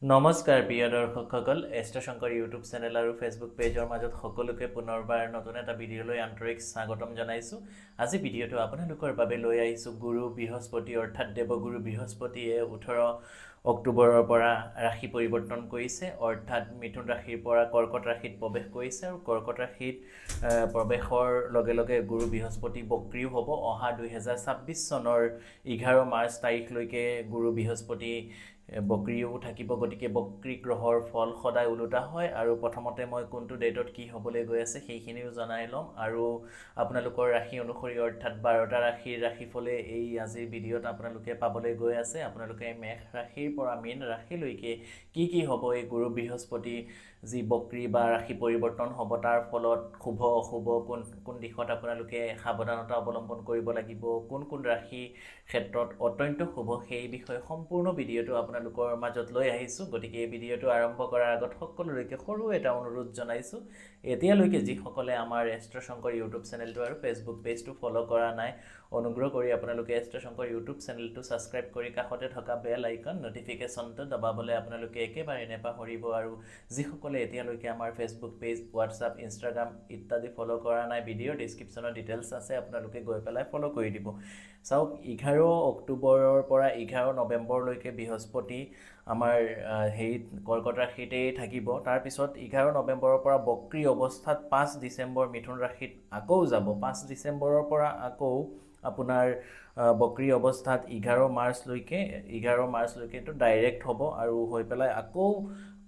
নমস্কাৰ প্ৰিয় দৰ্শকসকল astro Shankar YouTube channel আৰু ফেচবুক পেজৰ মাজত সকলোকে পুনৰবাৰ নতুন এটা ভিডিঅ'লৈ আন্তৰিক স্বাগতম জনাইছোঁ। আজি ভিডিঅ'টো আপোনালোকৰ বাবে লৈ আহিছোঁ গুৰু বৃহস্পতি অৰ্থাৎ দেৱগুৰু বৃহস্পতিয়ে 18 অক্টোবৰৰ পৰা ৰাশি পৰিৱৰ্তন কৰিছে অৰ্থাৎ মিথুন ৰাশিৰ পৰা কৰ্কট ৰাশিত প্ৰৱেশ কৰিছে আৰু কৰ্কট ৰাশিত প্ৰৱেশৰ লগে লগে গুৰু বৃহস্পতি বক্ৰীও হ'ব। অহা 2026 চনৰ 11 মাৰ্চ তাৰিখলৈকে গুৰু বৃহস্পতি বক্ৰীও থাকিব। গতিকে বক্ৰী গ্ৰহৰ ফল সদায় ওলোটা হয় আৰু প্ৰথমতে মই কোনটো ডেটত কি হ'বলৈ গৈ আছে সেইখিনিও জনাই ল'ম আৰু আপোনালোকৰ ৰাশি অনুসৰি অৰ্থাৎ 12টা ৰাশিৰ ৰাশিফলে এই আজিৰ ভিডিঅ'ত আপোনালোকে পাবলৈ গৈ আছে। আপোনালোকে মেষ ৰাশিৰ পৰা মীন ৰাশিলৈকে কি হ'ব এই গুৰু বৃহস্পতি যি বক্ৰী বা ৰাশি পৰিৱৰ্তন হ'ব তাৰ ফলত শুভ অশুভ কোন দিশত আপোনালোকে সাৱধানতা অৱলম্বন কৰিব লাগিব, কোন ৰাশি ক্ষেত্ৰত অত্যন্ত শুভ সেই বিষয়ে সম্পূৰ্ণ ভিডিঅ'টো আপোনালোকৰ মাজত লৈ আহিছোঁ। গতিকে এই ভিডিঅ'টো আৰম্ভ কৰাৰ আগত সকলোলৈকে সৰু এটা অনুৰোধ জনাইছোঁ, এতিয়ালৈকে যিসকলে আমাৰ এষ্ট্ৰ শংকৰ ইউটিউব চেনেলটো আৰু ফেচবুক পেজটো ফ'ল' কৰা নাই অনুগ্ৰহ কৰি আপোনালোকে এষ্ট্ৰ শংকৰ ইউটিউব চেনেলটো ছাবস্ক্ৰাইব কৰি কাষতে থকা বেল আইকন নটিফিকেশ্যনটো দবাবলৈ আপোনালোকে একেবাৰে নেপাহৰিব আৰু যিসকলে এতিয়ালৈকে আমাৰ ফেচবুক পেজ, হোৱাটছআপ, ইনষ্টাগ্ৰাম ইত্যাদি ফ'ল' কৰা নাই ভিডিঅ'ৰ ডিছক্ৰিপশ্যনত ডিটেইলছ আছে, আপোনালোকে গৈ পেলাই ফ'ল' কৰি দিব। চাওক 11 অক্টোবৰৰ পৰা 11 নৱেম্বৰলৈকে বৃহস্পতি আমাৰ হেৰিত কৰ্কট ৰাশিতেই থাকিব। তাৰপিছত 11 নৱেম্বৰৰ পৰা বক্ৰী অৱস্থাত 5 ডিচেম্বৰ মিথুন ৰাশিত আকৌ যাব। 5 ডিচেম্বৰৰ পৰা আকৌ আপোনাৰ বক্ৰী অৱস্থাত 11 মাৰ্চলৈকেতো ডাইৰেক্ট হ'ব আৰু হৈ পেলাই আকৌ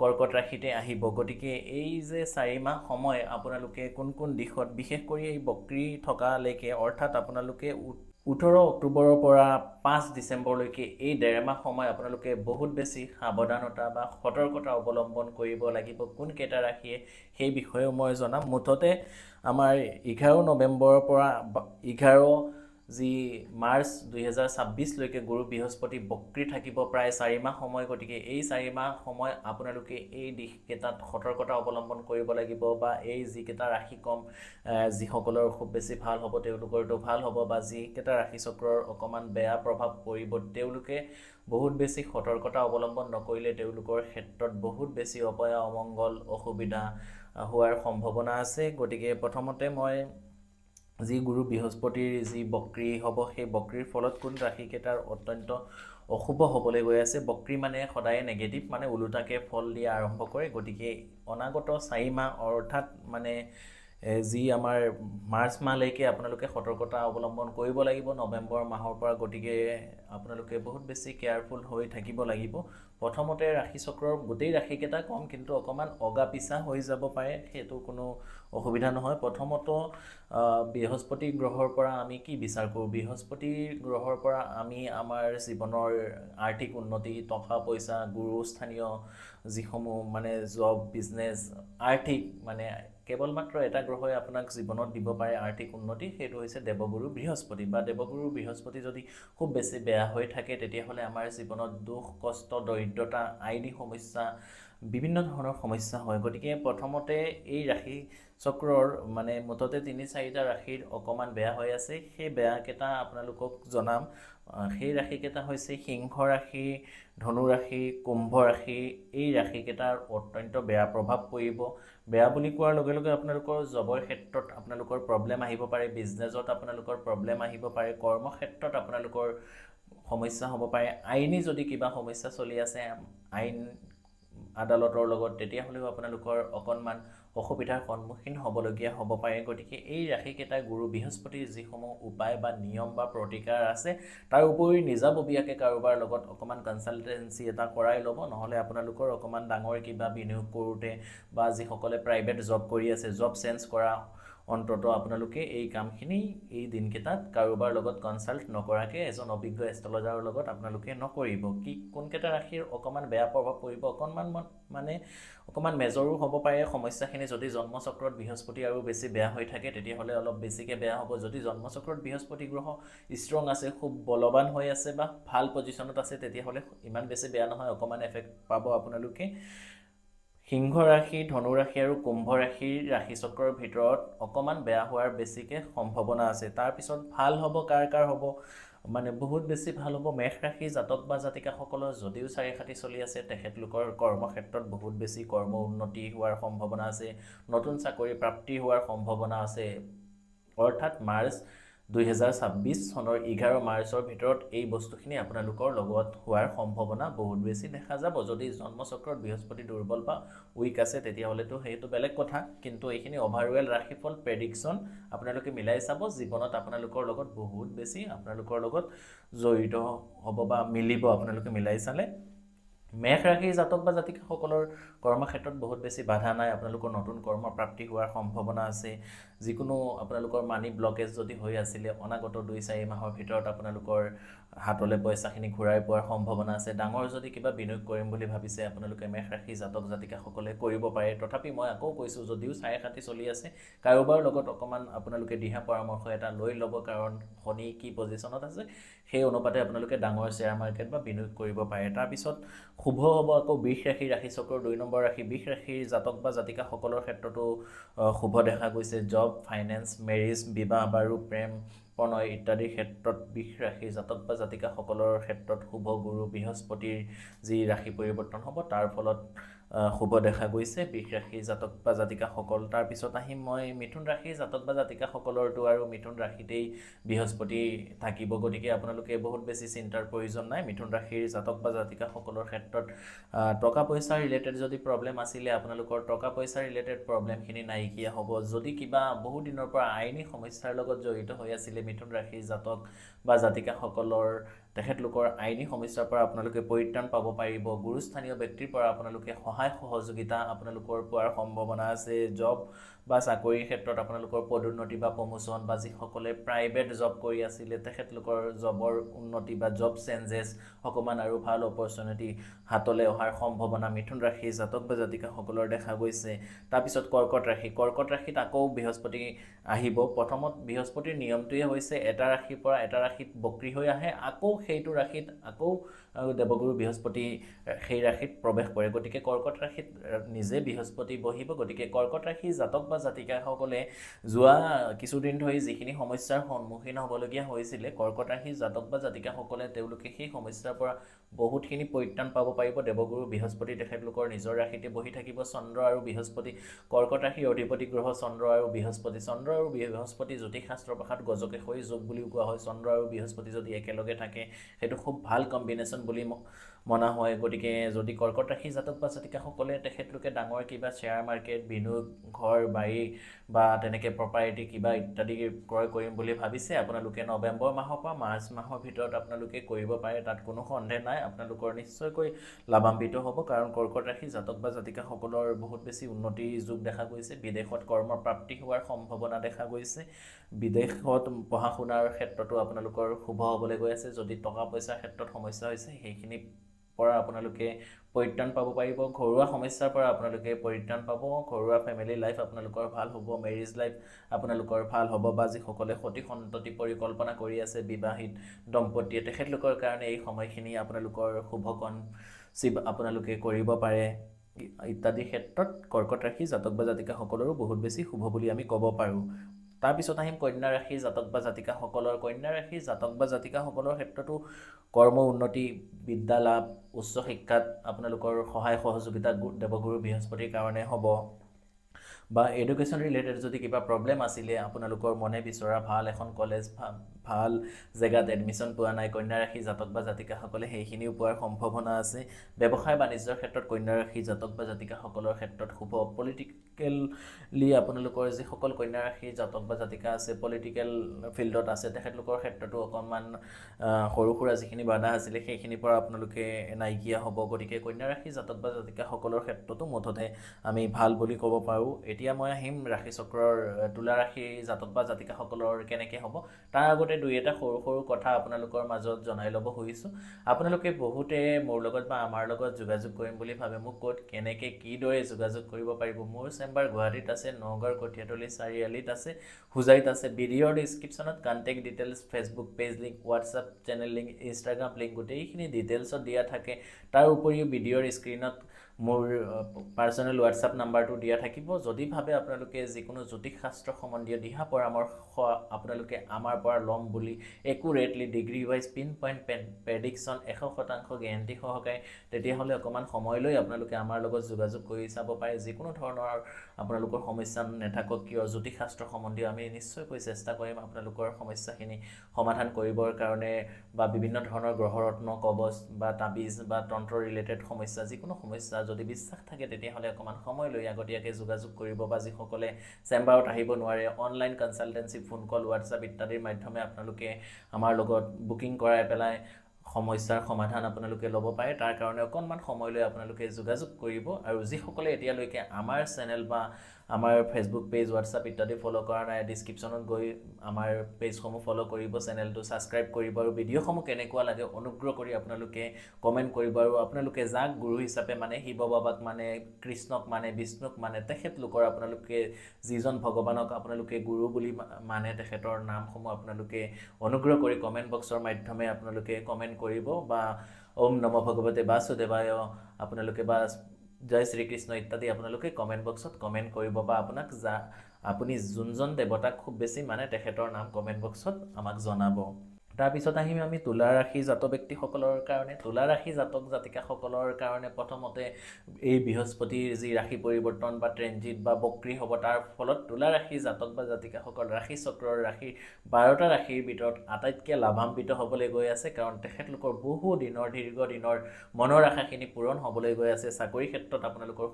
কৰ্কট ৰাশিতে আহিব। গতিকে এই যে 4 মাহ সময় আপোনালোকে কোন দিশত বিশেষ কৰি এই বক্ৰী থকালৈকে অৰ্থাৎ আপোনালোকে 18 অক্টোবৰৰ পৰা 5 ডিচেম্বৰলৈকে এই 1.5 মাহ সময় আপোনালোকে বহুত বেছি সাৱধানতা বা সতৰ্কতা অৱলম্বন কৰিব লাগিব। কোনকেইটা ৰাশিয়ে সেই বিষয়েও মই জনাম। মুঠতে আমাৰ 11 নৱেম্বৰৰ পৰা 11 যি মাৰ্চ 2026লৈকে গুৰু বৃহস্পতি বক্ৰী থাকিব প্ৰায় 4 মাহ সময়। গতিকে এই 4 মাহ সময় আপোনালোকে এই দিশকেইটাত সতৰ্কতা অৱলম্বন কৰিব লাগিব বা এই যিকেইটা ৰাশি কম যিসকলৰ খুব বেছি ভাল হ'ব তেওঁলোকৰতো ভাল হ'ব বা যিকেইটা ৰাশি চক্ৰৰ অকণমান বেয়া প্ৰভাৱ পৰিব তেওঁলোকে বহুত বেছি সতৰ্কতা অৱলম্বন নকৰিলে তেওঁলোকৰ ক্ষেত্ৰত বহুত বেছি অপয়া অমংগল অসুবিধা হোৱাৰ সম্ভাৱনা আছে। গতিকে প্ৰথমতে মই যি গুৰু বৃহস্পতিৰ যি বক্ৰী হ'ব সেই বক্ৰীৰ ফলত কোন ৰাশিকেইটাৰ অত্যন্ত অশুভ হ'বলৈ গৈ আছে। বক্ৰী মানে সদায় নেগেটিভ, মানে ওলোটাকৈ ফল দিয়া আৰম্ভ কৰে। গতিকে অনাগত 4 মাহ অৰ্থাৎ মানে যি আমাৰ মাৰ্চ মাহলৈকে আপোনালোকে সতৰ্কতা অৱলম্বন কৰিব লাগিব নৱেম্বৰ মাহৰ পৰা। গতিকে আপোনালোকে বহুত বেছি কেয়াৰফুল হৈ থাকিব লাগিব। প্ৰথমতে ৰাশি চক্ৰৰ গোটেই ৰাশিকেইটা কম, কিন্তু অকণমান অগা পিছা হৈ যাব পাৰে, সেইটো কোনো অসুবিধা নহয়। প্ৰথমত বৃহস্পতি গ্ৰহৰ পৰা আমি কি বিচাৰ কৰোঁ? বৃহস্পতি গ্ৰহৰ পৰা আমি আমাৰ জীৱনৰ আৰ্থিক উন্নতি, টকা পইচা, গুৰুস্থানীয় যিসমূহ মানে জব, বিজনেছ, আৰ্থিক মানে কেৱল মাত্ৰ এটা গ্ৰহই আপোনাক জীৱনত দিব পাৰে আৰ্থিক উন্নতি, সেইটো হৈছে দেৱগুৰু বৃহস্পতি। বা দেৱগুৰু বৃহস্পতি যদি খুব বেছি বেয়া হৈ থাকে তেতিয়াহ'লে আমাৰ জীৱনত দুখ, কষ্ট, দৰিদ্ৰতা, আইনী সমস্যা, বিভিন্ন ধৰণৰ সমস্যা হয়। গতিকে প্ৰথমতে এই ৰাশি চক্ৰৰ মানে মুঠতে 3-4টা ৰাশিৰ অকণমান বেয়া হৈ আছে। সেই বেয়াকেইটা আপোনালোকক জনাম। সেই ৰাশিকেইটা হৈছে সিংহ ৰাশি, ধনু ৰাশি, কুম্ভ ৰাশি। এই ৰাশিকেইটাৰ অত্যন্ত বেয়া প্ৰভাৱ পৰিব। বেয়া বুলি কোৱাৰ লগে লগে আপোনালোকৰ জবৰ ক্ষেত্ৰত আপোনালোকৰ প্ৰব্লেম আহিব পাৰে, বিজনেছত আপোনালোকৰ প্ৰব্লেম আহিব পাৰে, কৰ্মক্ষেত্ৰত আপোনালোকৰ সমস্যা হ'ব পাৰে, আইনী যদি কিবা সমস্যা চলি আছে আইন আদালতৰ লগত তেতিয়াহ'লেও আপোনালোকৰ অকণমান অসুবিধাৰ সন্মুখীন হ'বলগীয়া হ'ব পাৰে। গতিকে এই ৰাশিকেইটা গুৰু বৃহস্পতিৰ যিসমূহ উপায় বা নিয়ম বা প্ৰতিকাৰ আছে তাৰ উপৰি নিজাববীয়াকৈ কাৰোবাৰ লগত অকণমান কনচালটেঞ্চি এটা কৰাই ল'ব। নহ'লে আপোনালোকৰ অকণমান ডাঙৰ কিবা বিনিয়োগ কৰোঁতে বা যিসকলে প্ৰাইভেট জব কৰি আছে, জব চেঞ্জ কৰা অন্তত আপোনালোকে এই কামখিনি এই দিনকেইটাত কাৰোবাৰ লগত কনচাল্ট নকৰাকৈ এজন অভিজ্ঞ এষ্ট্ৰলজাৰৰ লগত আপোনালোকে নকৰিব। কোনকেইটা ৰাশিৰ অকণমান বেয়া প্ৰভাৱ পৰিব, অকণমান মেজৰো হ'ব পাৰে সমস্যাখিনি। যদি জন্মচক্ৰত বৃহস্পতি আৰু বেছি বেয়া হৈ থাকে তেতিয়াহ'লে অলপ বেছিকৈ বেয়া হ'ব। যদি জন্মচক্ৰত বৃহস্পতি গ্ৰহ ষ্ট্ৰং আছে, খুব বলৱান হৈ আছে বা ভাল পজিশ্যনত আছে তেতিয়াহ'লে ইমান বেছি বেয়া নহয়, অকণমান এফেক্ট পাব আপোনালোকে। সিংহ ৰাশি, ধনু ৰাশি আৰু কুম্ভ ৰাশিৰ ৰাশিচক্ৰৰ ভিতৰত অকণমান বেয়া হোৱাৰ বেছিকৈ সম্ভাৱনা আছে। তাৰপিছত ভাল হ'ব কাৰ হ'ব? মানে বহুত বেছি ভাল হ'ব। মেষ ৰাশি জাতক বা জাতিকাসকলৰ যদিও 4 চলি আছে, তেখেতলোকৰ কৰ্মক্ষেত্ৰত বহুত বেছি কৰ্ম উন্নতি হোৱাৰ সম্ভাৱনা আছে, নতুন চাকৰি প্ৰাপ্তি হোৱাৰ সম্ভাৱনা আছে। অৰ্থাৎ মাৰ্চ 2026 চনৰ 11 মাৰ্চৰ ভিতৰত এই বস্তুখিনি আপোনালোকৰ লগত হোৱাৰ সম্ভাৱনা বহুত বেছি দেখা যাব। যদি জন্মচক্ৰত বৃহস্পতি দুৰ্বল বা উইক আছে তেতিয়াহ'লেতো সেইটো বেলেগ কথা, কিন্তু এইখিনি অভাৰৱেল ৰাশিফল প্ৰেডিকশ্যন আপোনালোকে মিলাই চাব। জীৱনত আপোনালোকৰ লগত বহুত বেছি আপোনালোকৰ লগত জড়িত হ'ব বা মিলিব আপোনালোকে মিলাই চালে। মেষ ৰাশিৰ জাতক বা জাতিকাসকলৰ কৰ্মক্ষেত্ৰত বহুত বেছি বাধা নাই। আপোনালোকৰ নতুন কৰ্ম প্ৰাপ্তি হোৱাৰ সম্ভাৱনা আছে। যিকোনো আপোনালোকৰ মানি ব্লকেজ যদি হৈ আছিলে, অনাগত 2-4 মাহৰ ভিতৰত আপোনালোকৰ হাতলৈ পইচাখিনি ঘূৰাই পোৱাৰ সম্ভাৱনা আছে। ডাঙৰ যদি কিবা বিনিয়োগ কৰিম বুলি ভাবিছে আপোনালোকে মেষ ৰাশি জাতক জাতিকাসকলে কৰিব পাৰে। তথাপি মই আকৌ কৈছোঁ, যদিও 4 চলি আছে, কাৰোবাৰ লগত অকণমান আপোনালোকে দিহা পৰামৰ্শ এটা লৈ ল'ব, কাৰণ শনি কি পজিশ্যনত আছে সেই অনুপাতে আপোনালোকে ডাঙৰ শ্বেয়াৰ মাৰ্কেট বা বিনিয়োগ কৰিব পাৰে। তাৰপিছত শুভ হ'ব আকৌ বৃষ ৰাশি, ৰাশিচক্ৰৰ 2 নম্বৰ ৰাশি। বৃষ ৰাশিৰ জাতক বা জাতিকাসকলৰ ক্ষেত্ৰতো শুভ দেখা গৈছে। জব, ফাইনেন্স, মেৰিজ, বিবাহ বাৰু, প্ৰেম, প্ৰণয় ইত্যাদিৰ ক্ষেত্ৰত বৃষ ৰাশিৰ জাতক বা জাতিকাসকলৰ ক্ষেত্ৰত শুভ গুৰু বৃহস্পতিৰ যি ৰাশি পৰিৱৰ্তন হ'ব তাৰ ফলত শুভ দেখা গৈছে বৃষ ৰাশিৰ জাতক বা জাতিকাসকল। তাৰপিছত আহিম মই মিথুন ৰাশিৰ জাতক বা জাতিকাসকলৰতো আৰু মিথুন ৰাশিতেই বৃহস্পতি থাকিব, গতিকে আপোনালোকে বহুত বেছি চিন্তাৰ প্ৰয়োজন নাই। মিথুন ৰাশিৰ জাতক বা জাতিকাসকলৰ ক্ষেত্ৰত টকা পইচা ৰিলেটেড যদি প্ৰব্লেম আছিলে, আপোনালোকৰ টকা পইচা ৰিলেটেড প্ৰব্লেমখিনি নাইকিয়া হ'ব। যদি কিবা বহু দিনৰ পৰা আইনী সমস্যাৰ লগত জড়িত হৈ আছিলে মিথুন ৰাশিৰ জাতক বা জাতিকাসকলৰ, তেখেতলোকৰ আইনী সমস্যাৰ পৰা আপোনালোকে পৰিত্ৰাণ পাব পাৰিব। গুৰুস্থানীয় ব্যক্তিৰ পৰা আপোনালোকে সহায় সহযোগিতা আপোনালোকৰ পোৱাৰ সম্ভাৱনা আছে। জব বা চাকৰিৰ ক্ষেত্ৰত আপোনালোকৰ পদোন্নতি বা প্ৰমোশ্যন, বা যিসকলে প্ৰাইভেট জব কৰি আছিলে তেখেতলোকৰ জবৰ উন্নতি বা জব চেঞ্জেছ, অকণমান আৰু ভাল অপৰচুনিটি হাতলৈ অহাৰ সম্ভাৱনা মিথুন ৰাশিৰ জাতক বা জাতিকাসকলৰ দেখা গৈছে। তাৰপিছত কৰ্কট ৰাশি। কৰ্কট ৰাশিত আকৌ বৃহস্পতি আহিব। প্ৰথমত বৃহস্পতিৰ নিয়মটোৱে হৈছে এটা ৰাশিৰ পৰা এটা ৰাশিত বক্ৰী হৈ আহে, আকৌ সেইটো ৰাশিত আকৌ দেৱগুৰু বৃহস্পতি সেই ৰাশিত প্ৰৱেশ কৰে। গতিকে কৰ্কট ৰাশিত নিজে বৃহস্পতি বহিব। গতিকে কৰ্কট ৰাশিৰ জাতক বা জাতিকাসকলে যোৱা কিছুদিন ধৰি যিখিনি সমস্যাৰ সন্মুখীন হ'বলগীয়া হৈছিলে, কৰ্কট ৰাশিৰ জাতক বা জাতিকাসকলে তেওঁলোকে সেই সমস্যাৰ পৰা বহুতখিনি পৰিত্ৰাণ পাব পাৰিব। দেৱগুৰু বৃহস্পতি তেখেতলোকৰ নিজৰ ৰাশিতে বহি থাকিব। চন্দ্ৰ আৰু বৃহস্পতি, কৰ্কট ৰাশিৰ অধিপতি গ্ৰহ চন্দ্ৰ আৰু বৃহস্পতি। চন্দ্ৰ আৰু বৃহস্পতি জ্যোতিষশাস্ত্ৰ ভাষাত গজকেশৰী যোগ বুলিও কোৱা হয়। চন্দ্ৰ আৰু বৃহস্পতি যদি একেলগে থাকে সেইটো খুব ভাল কম্বিনেশ্যন বুলি মনা হয়। গতিকে যদি কৰ্কট ৰাশিৰ জাতক বা জাতিকাসকলে তেখেতলোকে ডাঙৰ কিবা শ্বেয়াৰ মাৰ্কেট, বিনিয়োগ, ঘৰ বাৰী বা তেনেকৈ প্ৰপাৰ্টি কিবা ইত্যাদি ক্ৰয় কৰিম বুলি ভাবিছে, আপোনালোকে নৱেম্বৰ মাহৰ পৰা মাৰ্চ মাহৰ ভিতৰত আপোনালোকে কৰিব পাৰে। তাত কোনো সন্দেহ নাই, আপোনালোকৰ নিশ্চয়কৈ লাভান্বিত হ'ব, কাৰণ কৰ্কট ৰাশিৰ জাতক বা জাতিকাসকলৰ বহুত বেছি উন্নতিৰ যুগ দেখা গৈছে। বিদেশত কৰ্ম প্ৰাপ্তি হোৱাৰ সম্ভাৱনা দেখা গৈছে। বিদেশত পঢ়া শুনাৰ ক্ষেত্ৰতো আপোনালোকৰ শুভ হ'বলৈ গৈ আছে। যদি টকা পইচাৰ ক্ষেত্ৰত সমস্যা হৈছে সেইখিনিৰ পৰা আপোনালোকে পৰিত্ৰাণ পাব পাৰিব। ঘৰুৱা সমস্যাৰ পৰা আপোনালোকে পৰিত্ৰাণ পাব। ঘৰুৱা ফেমিলি লাইফ আপোনালোকৰ ভাল হ'ব। মেৰিজ লাইফ আপোনালোকৰ ভাল হ'ব। বা যিসকলে সতি সন্ততি পৰিকল্পনা কৰি আছে বিবাহিত দম্পতীয়ে, তেখেতলোকৰ কাৰণে এই সময়খিনি আপোনালোকৰ শুভকণ আপোনালোকে কৰিব পাৰে। ইত্যাদি ক্ষেত্ৰত কৰ্কট ৰাশি জাতক বা জাতিকাসকলৰো বহুত বেছি শুভ বুলি আমি ক'ব পাৰোঁ। তাৰপিছত আহিম কন্যা ৰাশিৰ জাতক বা জাতিকাসকলৰ। কন্যা ৰাশিৰ জাতক বা জাতিকাসকলৰ ক্ষেত্ৰতো কৰ্ম উন্নতি, বিদ্যা লাভ, উচ্চ শিক্ষাত আপোনালোকৰ সহায় সহযোগিতা দেৱগুৰু বৃহস্পতিৰ কাৰণে হ'ব। বা এডুকেশ্যন ৰিলেটেড যদি কিবা প্ৰব্লেম আছিলে, আপোনালোকৰ মনে বিচৰা ভাল এখন কলেজ, ভাল জেগাত এডমিশ্যন পোৱা নাই, কন্যা ৰাশি জাতক বা জাতিকাসকলে সেইখিনিও পোৱাৰ সম্ভাৱনা আছে। ব্যৱসায় বাণিজ্যৰ ক্ষেত্ৰত কন্যা ৰাশি জাতক বা জাতিকাসকলৰ ক্ষেত্ৰত শুভ। পলিটিকেলি আপোনালোকৰ যিসকল কন্যা ৰাশিৰ জাতক বা জাতিকা আছে, পলিটিকেল ফিল্ডত আছে, তেখেতলোকৰ ক্ষেত্ৰতো অকণমান সৰু সুৰা যিখিনি বাধা আছিলে সেইখিনিৰ পৰা আপোনালোকে নাইকিয়া হ'ব। গতিকে কন্যা ৰাশিৰ জাতক বা জাতিকাসকলৰ ক্ষেত্ৰতো মুঠতে আমি ভাল বুলি ক'ব পাৰোঁ। এতিয়া মই আহিম ৰাশিচক্ৰৰ তুলা ৰাশিৰ জাতক বা জাতিকাসকলৰ কেনেকৈ হ'ব। তাৰ আগতে দুই এটা সৰু সৰু কথা আপোনালোকৰ মাজত জনাই ল'ব খুজিছোঁ। আপোনালোকে বহুতে মোৰ লগত বা আমাৰ লগত যোগাযোগ কৰিম বুলি ভাবে। মোক ক'ত কেনেকৈ কিদৰে যোগাযোগ কৰিব পাৰিব? মোৰ চেম্বাৰ গুৱাহাটীত আছে, নগাঁৱৰ কঠীয়াতলী চাৰিআলিত আছে, হোজাইত আছে। ভিডিঅ'ৰ ডিছক্ৰিপশ্যনত contact details, Facebook page link, WhatsApp channel link, Instagram link গোটেইখিনি ডিটেইলছত দিয়া থাকে। তাৰ উপৰিও ভিডিঅ'ৰ স্ক্ৰীণত মোৰ পাৰ্চনেল হোৱাটছআপ নাম্বাৰটো দিয়া থাকিব যদি ভাবে আপোনালোকে যিকোনো জ্যোতিষ শাস্ত্ৰ সম্বন্ধীয় দিহা পৰামৰ্শ আপোনালোকে আমাৰ পৰা ল'ম বুলি accurately degree wise pin point prediction 100% guarantee সহকাৰে তেতিয়াহ'লে অকণমান সময় লৈ আপোনালোকে আমাৰ লগত যোগাযোগ কৰি চাব পাৰে যিকোনো ধৰণৰ আপোনালোকৰ সমস্যা নাথাকক কিয় জ্যোতিষ শাস্ত্ৰ সম্বন্ধীয় আমি নিশ্চয়কৈ চেষ্টা কৰিম আপোনালোকৰ সমস্যাখিনি সমাধান কৰিবৰ কাৰণে বা বিভিন্ন ধৰণৰ গ্ৰহৰত্ন কবচ বা তাবিজ বা তন্ত্ৰ ৰিলেটেড সমস্যা যিকোনো সমস্যা যদি বিশ্বাস থাকে তেতিয়াহ'লে অকণমান সময় লৈ আগতীয়াকৈ যোগাযোগ কৰিব বা যিসকলে চেম্বাৰত আহিব নোৱাৰে অনলাইন কনচালটেঞ্চি ফোন কল হোৱাটছআপ ইত্যাদিৰ মাধ্যমে আপোনালোকে আমাৰ লগত বুকিং কৰাই পেলাই সমস্যাৰ সমাধান আপোনালোকে ল'ব পাৰে তাৰ কাৰণে অকণমান সময় লৈ আপোনালোকে যোগাযোগ কৰিব আৰু যিসকলে এতিয়ালৈকে আমাৰ চেনেল বা আমাৰ ফেচবুক পেজ হোৱাটছআপ ইত্যাদি ফ'ল' কৰা নাই ডিছক্ৰিপশ্যনত গৈ আমাৰ পেজসমূহ ফ'ল' কৰিব চেনেলটো ছাবস্ক্ৰাইব কৰিব আৰু ভিডিঅ'সমূহ কেনেকুৱা লাগে অনুগ্ৰহ কৰি আপোনালোকে কমেণ্ট কৰিব আৰু আপোনালোকে যাক গুৰু হিচাপে মানে শিৱ বাবাক মানে কৃষ্ণক মানে বিষ্ণুক মানে তেখেতলোকৰ আপোনালোকে যিজন ভগৱানক আপোনালোকে গুৰু বুলি মানে তেখেতৰ নামসমূহ আপোনালোকে অনুগ্ৰহ কৰি কমেণ্ট বক্সৰ মাধ্যমে আপোনালোকে কমেণ্ট কৰিব বা ওম নম ভগৱতে বাসুদেৱায় আপোনালোকে বা জয় শ্ৰীকৃষ্ণ ইত্যাদি আপোনালোকে কমেণ্ট বক্সত কমেণ্ট কৰিব বা আপোনাক আপুনি যোনজন দেৱতাক খুব বেছি মানে তেখেতৰ নাম কমেণ্ট বক্সত আমাক জনাব তাৰপিছত আহিম আমি তুলা ৰাশি জাতক ব্যক্তিসকলৰ কাৰণে তুলা ৰাশি জাতক জাতিকাসকলৰ কাৰণে প্ৰথমতে এই বৃহস্পতিৰ যি ৰাশি পৰিৱৰ্তন বা ট্ৰেনজিট বা বক্ৰী হ'ব তাৰ ফলত তুলা ৰাশি জাতক বা জাতিকাসকল ৰাশি চক্ৰৰ ৰাশিৰ 12টা ৰাশিৰ ভিতৰত আটাইতকৈ লাভান্বিত হ'বলৈ গৈ আছে কাৰণ তেখেতলোকৰ বহু দিনৰ দীৰ্ঘ দিনৰ মনৰ আশাখিনি পূৰণ হ'বলৈ গৈ আছে চাকৰি ক্ষেত্ৰত আপোনালোকৰ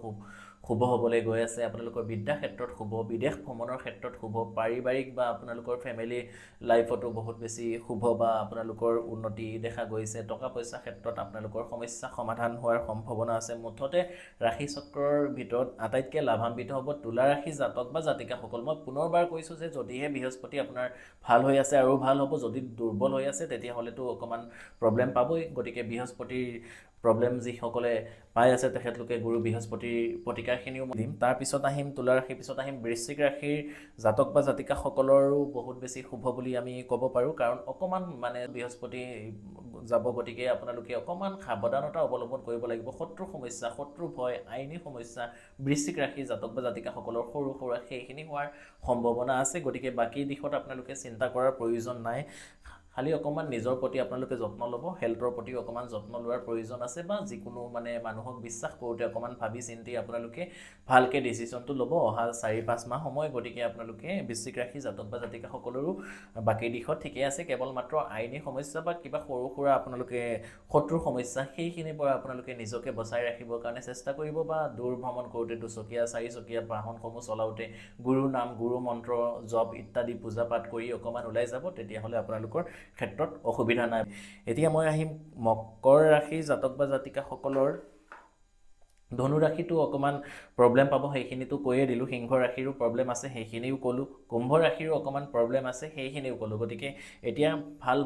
শুভ হ'বলৈ গৈ আছে আপোনালোকৰ বিদ্যা ক্ষেত্ৰত শুভ বিদেশ ভ্ৰমণৰ ক্ষেত্ৰত শুভ পাৰিবাৰিক বা আপোনালোকৰ ফেমিলি লাইফতো বহুত বেছি শুভ বা আপোনালোকৰ উন্নতি দেখা গৈছে টকা পইচা ক্ষেত্ৰত আপোনালোকৰ সমস্যা সমাধান হোৱাৰ সম্ভাৱনা আছে মুঠতে ৰাশি চক্ৰৰ ভিতৰত আটাইতকৈ লাভান্বিত হ'ব তুলা ৰাশি জাতক বা জাতিকাসকল মই পুনৰবাৰ কৈছোঁ যে যদিহে বৃহস্পতি আপোনাৰ ভাল হৈ আছে আৰু ভাল হ'ব যদি দুৰ্বল হৈ আছে তেতিয়াহ'লেতো অকণমান প্ৰব্লেম পাবই গতিকে বৃহস্পতিৰ প্ৰব্লেম যিসকলে পাই আছে তেখেতলোকে গুৰু বৃহস্পতিৰ প্ৰতিকাৰখিনিও দিম তাৰপিছত আহিম তুলা ৰাশিৰ পিছত আহিম বৃশ্চিক ৰাশিৰ জাতক বা জাতিকাসকলৰো বহুত বেছি শুভ বুলি আমি ক'ব পাৰোঁ কাৰণ অকণমান মানে বৃহস্পতি যাব গতিকে আপোনালোকে অকণমান সাৱধানতা অৱলম্বন কৰিব লাগিব শত্ৰু সমস্যা শত্ৰু ভয় আইনী সমস্যা বৃশ্চিক ৰাশিৰ জাতক বা জাতিকাসকলৰ সৰু সুৰা সেইখিনি হোৱাৰ সম্ভাৱনা আছে গতিকে বাকী দিশত আপোনালোকে চিন্তা কৰাৰ প্ৰয়োজন নাই খালি অকণমান নিজৰ প্ৰতি আপোনালোকে যত্ন ল'ব হেল্থৰ প্ৰতি অকণমান যত্ন লোৱাৰ প্ৰয়োজন আছে বা যিকোনো মানে মানুহক বিশ্বাস কৰোঁতে অকণমান ভাবি চিন্তি আপোনালোকে ভালকৈ ডিচিশ্যনটো ল'ব অহা 4-5 মাহ সময় গতিকে আপোনালোকে বৃশ্চিক ৰাশি জাতক বা জাতিকাসকলৰো বাকী দিশত ঠিকে আছে কেৱল মাত্ৰ আইনী সমস্যা বা কিবা সৰু সুৰা আপোনালোকে শত্ৰুৰ সমস্যা সেইখিনিৰ পৰা আপোনালোকে নিজকে বচাই ৰাখিবৰ কাৰণে চেষ্টা কৰিব বা দূৰ ভ্ৰমণ কৰোঁতে দুচকীয়া চাৰিচকীয়া বাহনসমূহ চলাওঁতে গুৰু নাম গুৰু মন্ত্ৰ জপ ইত্যাদি পূজা পাঠ কৰি অকণমান ওলাই যাব তেতিয়াহ'লে আপোনালোকৰ ক্ষেত্ৰত অসুবিধা নাই এতিয়া মই আহিম মকৰ ৰাশি জাতক বা জাতিকাসকলৰ ধনু ৰাশিটো অকণমান প্ৰব্লেম পাব সেইখিনিতো কৈয়ে দিলোঁ সিংহ ৰাশিৰো প্ৰব্লেম আছে সেইখিনিও ক'লোঁ কুম্ভ ৰাশিৰো অকণমান প্ৰব্লেম আছে সেইখিনিও ক'লোঁ গতিকে এতিয়া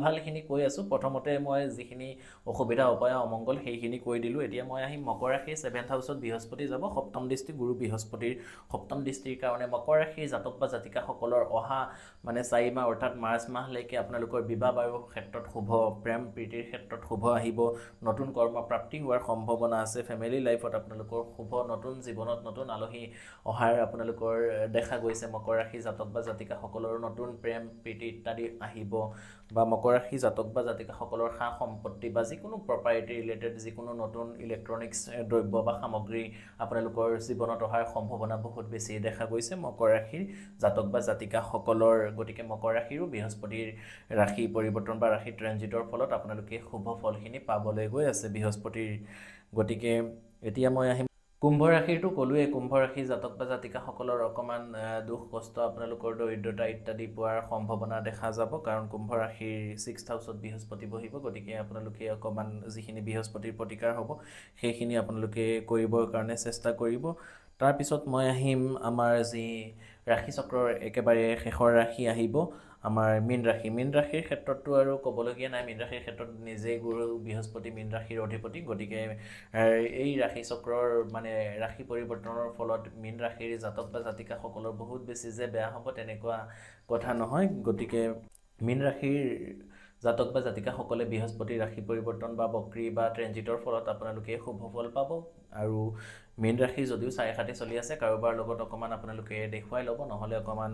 ভালখিনি কৈ আছোঁ প্ৰথমতে মই যিখিনি অসুবিধা অপায় অমংগল সেইখিনি কৈ দিলোঁ এতিয়া মই আহিম মকৰ ৰাশিৰ 7th হাউচত বৃহস্পতি যাব সপ্তম দৃষ্টি গুৰু বৃহস্পতিৰ সপ্তম দৃষ্টিৰ কাৰণে মকৰ ৰাশিৰ জাতক বা জাতিকাসকলৰ অহা মানে 4 মাহ অৰ্থাৎ মাৰ্চ মাহলৈকে আপোনালোকৰ বিবাহ বাৰুৰ ক্ষেত্ৰত শুভ প্ৰেম প্ৰীতিৰ ক্ষেত্ৰত শুভ আহিব নতুন কৰ্মপ্ৰাপ্তি হোৱাৰ সম্ভাৱনা আছে ফেমিলি লাইফত আপোনালোকৰ শুভ নতুন জীৱনত নতুন আলহী অহাৰ আপোনালোকৰ দেখা গৈছে মকৰ ৰাশি জাতক বা জাতিকাসকলৰ নতুন প্ৰেম প্ৰীতি ইত্যাদি আহিব বা মকৰ ৰাশি জাতক বা জাতিকাসকলৰ সা সম্পত্তি বা যিকোনো প্ৰপাৰ্টি ৰিলেটেড যিকোনো নতুন ইলেক্ট্ৰনিক্স দ্ৰব্য বা সামগ্ৰী আপোনালোকৰ জীৱনত অহাৰ সম্ভাৱনা বহুত বেছি দেখা গৈছে মকৰ ৰাশিৰ জাতক বা জাতিকাসকলৰ গতিকে মকৰ ৰাশিৰো বৃহস্পতিৰ ৰাশি পৰিৱৰ্তন বা ৰাশি ট্ৰেনজিটৰ ফলত আপোনালোকে শুভ ফলখিনি পাবলৈ গৈ আছে বৃহস্পতিৰ গতিকে এতিয়া মই আহিম কুম্ভ ৰাশিৰটো ক'লোৱে কুম্ভ ৰাশি জাতক বা জাতিকাসকলৰ অকণমান দুখ কষ্ট আপোনালোকৰ দৰিদ্ৰতা ইত্যাদি পোৱাৰ সম্ভাৱনা দেখা যাব কাৰণ কুম্ভ ৰাশিৰ 6th হাউচত বৃহস্পতি বহিব গতিকে আপোনালোকে অকণমান যিখিনি বৃহস্পতিৰ প্ৰতিকাৰ হ'ব সেইখিনি আপোনালোকে কৰিবৰ কাৰণে চেষ্টা কৰিব তাৰপিছত মই আহিম আমাৰ যি ৰাশি চক্ৰৰ একেবাৰে শেষৰ ৰাশি আহিব আমাৰ মীন ৰাশিৰ ক্ষেত্ৰতো আৰু ক'বলগীয়া নাই মীন ৰাশিৰ ক্ষেত্ৰত নিজেই গুৰু বৃহস্পতি মীন ৰাশিৰ অধিপতি গতিকে এই ৰাশি চক্ৰৰ মানে ৰাশি পৰিৱৰ্তনৰ ফলত মীন ৰাশিৰ জাতক বা জাতিকাসকলৰ বহুত বেছি যে বেয়া হ'ব তেনেকুৱা কথা নহয় গতিকে মীন ৰাশিৰ জাতক বা জাতিকাসকলে বৃহস্পতি ৰাশি পৰিৱৰ্তন বা বক্ৰী বা ট্ৰেঞ্জিটৰ ফলত আপোনালোকে শুভ ফল পাব। আৰু মীন ৰাশি যদিও 4-5 চলি আছে, কাৰোবাৰ লগত অকণমান আপোনালোকে দেখুৱাই ল'ব, নহ'লে অকণমান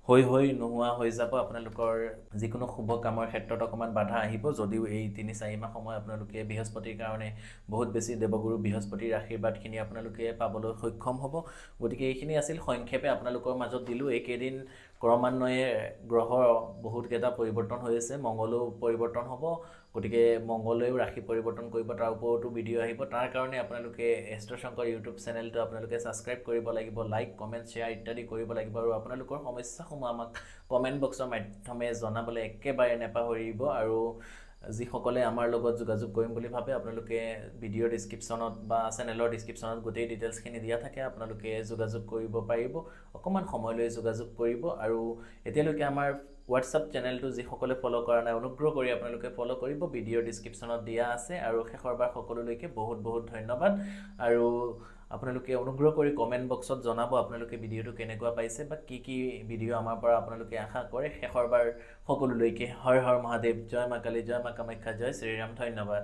হৈ নোহোৱা হৈ যাব। আপোনালোকৰ যিকোনো শুভ কামৰ ক্ষেত্ৰত অকণমান বাধা আহিব, যদিও এই 3-4 মাহ সময় আপোনালোকে বৃহস্পতিৰ কাৰণে বহুত বেছি দেৱগুৰু বৃহস্পতিৰ আশীৰ্বাদখিনি আপোনালোকে পাবলৈ সক্ষম হ'ব। গতিকে এইখিনি আছিল সংক্ষেপে আপোনালোকৰ মাজত দিলোঁ। এইকেইদিন ক্ৰমান্বয়ে গ্ৰহৰ বহুতকেইটা পৰিৱৰ্তন হৈ আছে, মংগলো পৰিৱৰ্তন হ'ব। গতিকে মংগলেও ৰাশি পৰিৱৰ্তন কৰিব, তাৰ ওপৰতো ভিডিঅ' আহিব। তাৰ কাৰণে আপোনালোকে এষ্ট্ৰ শংকৰ ইউটিউব চেনেলটো আপোনালোকে ছাবস্ক্ৰাইব কৰিব লাগিব, লাইক কমেণ্ট শ্বেয়াৰ ইত্যাদি কৰিব লাগিব। আৰু আপোনালোকৰ সমস্যাসমূহ আমাক কমেণ্ট বক্সৰ মাধ্যমে জনাবলৈ একেবাৰে নাপাহৰিব। আৰু যিসকলে আমাৰ লগত যোগাযোগ কৰিম বুলি ভাবে, আপোনালোকে ভিডিঅ'ৰ ডিছক্ৰিপশ্যনত বা চেনেলৰ ডিছক্ৰিপশ্যনত গোটেই ডিটেইলছখিনি দিয়া থাকে, আপোনালোকে যোগাযোগ কৰিব পাৰিব। অকণমান সময় লৈ যোগাযোগ কৰিব। আৰু এতিয়ালৈকে আমাৰ হোৱাটছআপ চেনেলটো যিসকলে ফ'ল' কৰা নাই, অনুগ্ৰহ কৰি আপোনালোকে ফ'ল' কৰিব, ভিডিঅ'ৰ ডিছক্ৰিপশ্যনত দিয়া আছে। আৰু শেষৰবাৰ সকলোলৈকে বহুত বহুত ধন্যবাদ। আৰু আপোনালোকে অনুগ্ৰহ কৰি কমেণ্ট বক্সত জনাব আপোনালোকে ভিডিঅ'টো কেনেকুৱা পাইছে বা কি ভিডিঅ' আমাৰ পৰা আপোনালোকে আশা কৰে। শেষৰবাৰ সকলোলৈকে হৰ হৰ মহাদেৱ, জয় মা কালী, জয় মা কামাখ্যা, জয় শ্ৰীৰাম, ধন্যবাদ।